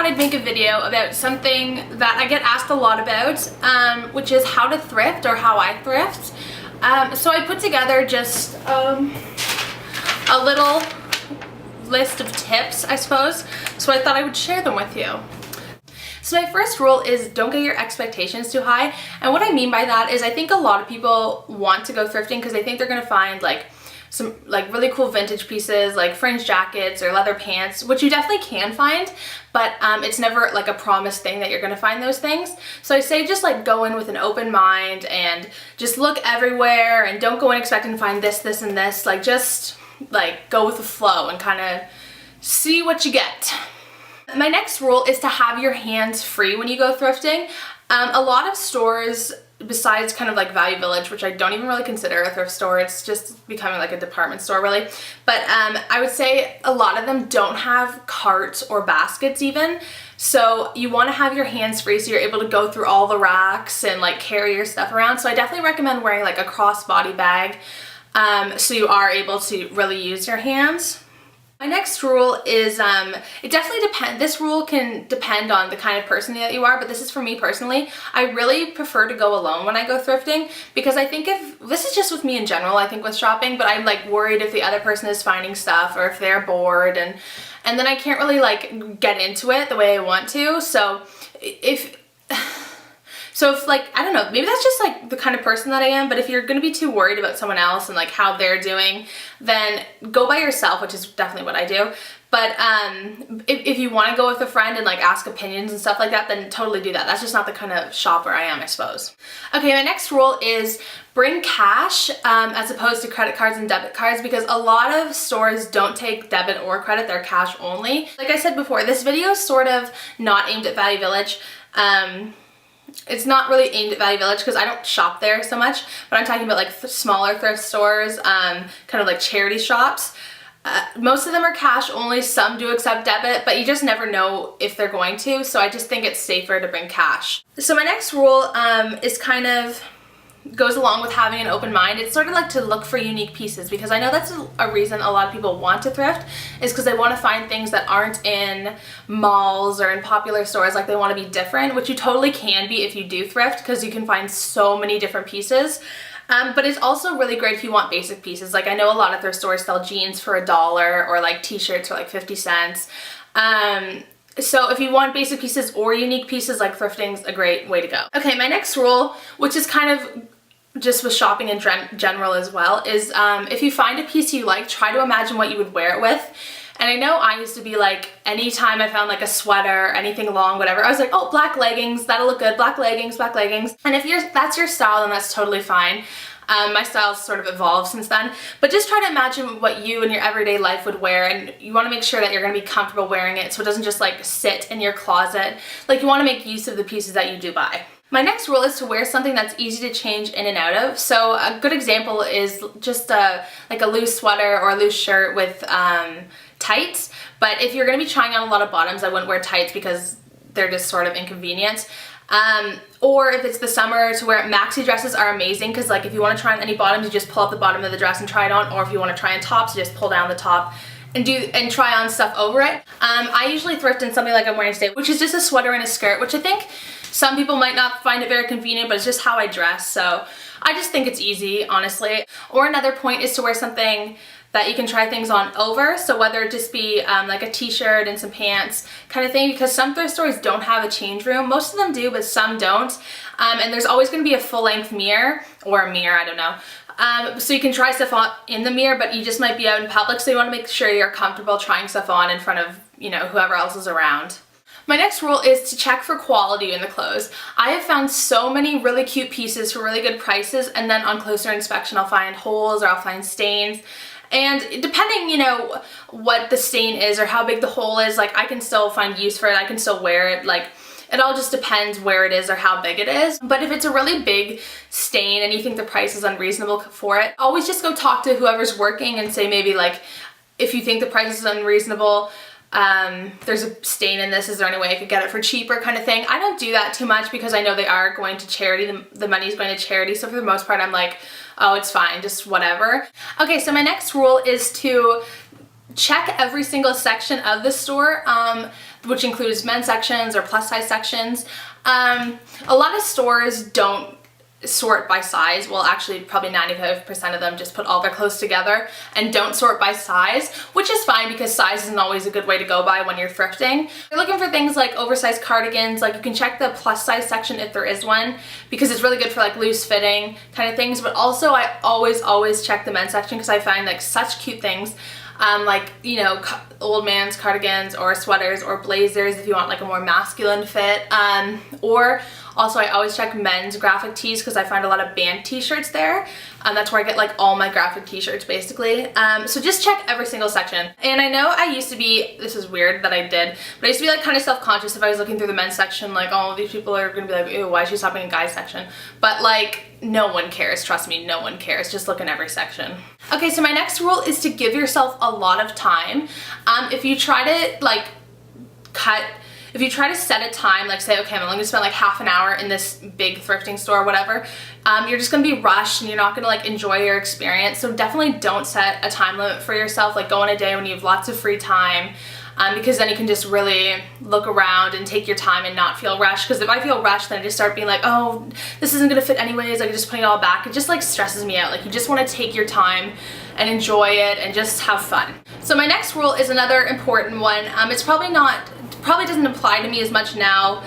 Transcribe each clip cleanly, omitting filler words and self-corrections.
I'd make a video about something that I get asked a lot about, which is how to thrift or how I thrift. So I put together just a little list of tips, I suppose, so I thought I would share them with you. So my first rule is don't get your expectations too high, and what I mean by that is I think a lot of people want to go thrifting because they think they're gonna find like some like really cool vintage pieces like fringe jackets or leather pants, which you definitely can find, but it's never like a promised thing that you're gonna find those things. So I say just like go in with an open mind and just look everywhere and don't go in expecting to find this, this, and this. Like just like go with the flow and kind of see what you get. My next rule is to have your hands free when you go thrifting. A lot of stores, besides kind of like Value Village, which I don't even really consider a thrift store, it's just becoming like a department store really, but I would say a lot of them don't have carts or baskets even, so you want to have your hands free so you're able to go through all the racks and like carry your stuff around. So I definitely recommend wearing like a crossbody bag so you are able to really use your hands. My next rule is, it definitely depends, this rule can depend on the kind of person that you are, but this is for me personally. I really prefer to go alone when I go thrifting because I think this is just with me in general, I think with shopping, but I'm like worried if the other person is finding stuff or if they're bored and then I can't really like get into it the way I want to. So if like, I don't know, maybe that's just like the kind of person that I am, but if you're gonna be too worried about someone else and like how they're doing, then go by yourself, which is definitely what I do. But if you wanna go with a friend and like ask opinions and stuff like that, then totally do that. That's just not the kind of shopper I am, I suppose. Okay, my next rule is bring cash as opposed to credit cards and debit cards, because a lot of stores don't take debit or credit, they're cash only. Like I said before, this video is sort of not aimed at Value Village. It's not really aimed at Value Village because I don't shop there so much, but I'm talking about like smaller thrift stores, kind of like charity shops. Most of them are cash only, some do accept debit, but you just never know if they're going to, so I just think it's safer to bring cash. So my next rule is kind of goes along with having an open mind. It's sort of like to look for unique pieces, because I know that's a reason a lot of people want to thrift, is because they want to find things that aren't in malls or in popular stores. Like they want to be different, which you totally can be if you do thrift, because you can find so many different pieces. But it's also really great if you want basic pieces. Like I know a lot of thrift stores sell jeans for $1 or like t-shirts for like 50 cents. So if you want basic pieces or unique pieces, like thrifting's a great way to go. Okay, my next rule, which is kind of just with shopping in general as well, is if you find a piece you like, try to imagine what you would wear it with. And I know I used to be like, anytime I found like a sweater, anything long, whatever, I was like, oh, black leggings, that'll look good, black leggings, black leggings. And if that's your style, then that's totally fine. My style's sort of evolved since then, but just try to imagine what you in your everyday life would wear, and you want to make sure that you're going to be comfortable wearing it so it doesn't just like sit in your closet. Like you want to make use of the pieces that you do buy. My next rule is to wear something that's easy to change in and out of. So a good example is just like a loose sweater or a loose shirt with tights. But if you're going to be trying on a lot of bottoms, I wouldn't wear tights because they're just sort of inconvenient. Or if it's the summer, to wear maxi dresses are amazing, because like if you want to try on any bottoms, you just pull up the bottom of the dress and try it on, or if you want to try on tops, you just pull down the top and try on stuff over it. I usually thrift in something like I'm wearing today, which is just a sweater and a skirt, which I think some people might not find it very convenient, but it's just how I dress, so I just think it's easy, honestly. Or another point is to wear something that you can try things on over, so whether it just be like a t-shirt and some pants kind of thing, because some thrift stores don't have a change room. Most of them do, but some don't. And there's always going to be a full-length mirror, or a mirror, I don't know. So you can try stuff on in the mirror, but you just might be out in public, so you want to make sure you're comfortable trying stuff on in front of, you know, whoever else is around. My next rule is to check for quality in the clothes. I have found so many really cute pieces for really good prices, and then on closer inspection I'll find holes or I'll find stains. And depending, you know, what the stain is or how big the hole is, like I can still find use for it, I can still wear it, like it all just depends where it is or how big it is. But if it's a really big stain and you think the price is unreasonable for it, always just go talk to whoever's working and say maybe like, if you think the price is unreasonable, there's a stain in this, is there any way I could get it for cheaper kind of thing. I don't do that too much because I know they are going to charity, the money's going to charity, so for the most part I'm like, oh, it's fine, just whatever. Okay, so my next rule is to check every single section of the store. which includes men's sections or plus size sections. A lot of stores don't sort by size. Well, actually probably 95% of them just put all their clothes together and don't sort by size, which is fine because size isn't always a good way to go by when you're thrifting. If you're looking for things like oversized cardigans, like you can check the plus size section if there is one, because it's really good for like loose fitting kind of things. But also I always check the men's section because I find like such cute things. Like, you know, old man's cardigans or sweaters or blazers if you want like a more masculine fit. Or also I always check men's graphic tees because I find a lot of band t-shirts there. That's where I get like all my graphic t-shirts basically. So just check every single section. And I know I used to be, this is weird that I did, but I used to be like kind of self-conscious if I was looking through the men's section, like, oh, these people are gonna be like, ew, why is she shopping in guys section? But like, no one cares, trust me, no one cares. Just look in every section. Okay, so my next rule is to give yourself a lot of time. If you try to like if you try to set a time, like say, okay, I'm only gonna spend like half an hour in this big thrifting store or whatever, you're just gonna be rushed and you're not gonna like enjoy your experience. So definitely don't set a time limit for yourself. Like go on a day when you have lots of free time, because then you can just really look around and take your time and not feel rushed. Because if I feel rushed, then I just start being like, oh, this isn't gonna fit anyways, like just putting it all back. It just like stresses me out. Like you just wanna take your time and enjoy it and just have fun. So my next rule is another important one. It's probably doesn't apply to me as much now,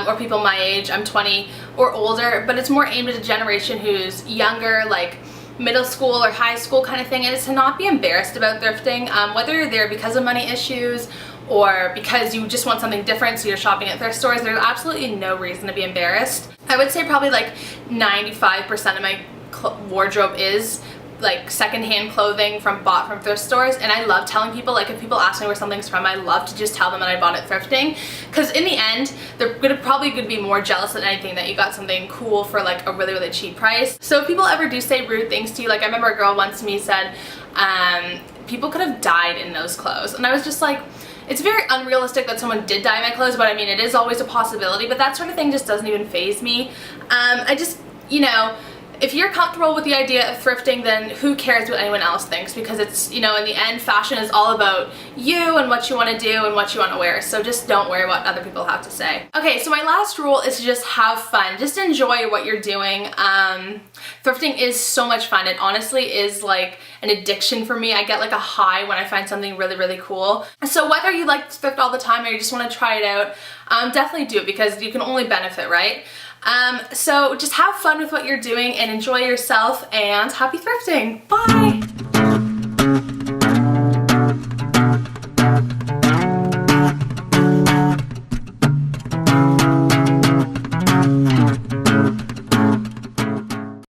or people my age, I'm 20 or older, but it's more aimed at a generation who's younger, like middle school or high school kind of thing, and it's to not be embarrassed about thrifting, whether you're there because of money issues or because you just want something different so you're shopping at thrift stores. There's absolutely no reason to be embarrassed. I would say probably like 95% of my wardrobe is like secondhand clothing bought from thrift stores, and I love telling people, like if people ask me where something's from, I love to just tell them that I bought it thrifting, because in the end they're probably gonna be more jealous than anything that you got something cool for like a really cheap price. So if people ever do say rude things to you, like I remember a girl once to me said, people could have died in those clothes, and I was just like, it's very unrealistic that someone did dye in my clothes, but I mean it is always a possibility, but that sort of thing just doesn't even faze me. I just, you know, if you're comfortable with the idea of thrifting, then who cares what anyone else thinks, because it's, you know, in the end, fashion is all about you and what you want to do and what you want to wear, so just don't worry what other people have to say. Okay, so my last rule is to just have fun. Just enjoy what you're doing. Thrifting is so much fun. It honestly is like an addiction for me. I get like a high when I find something really cool. So whether you like to thrift all the time or you just want to try it out, definitely do it, because you can only benefit, right? So just have fun with what you're doing and enjoy yourself, and happy thrifting. Bye!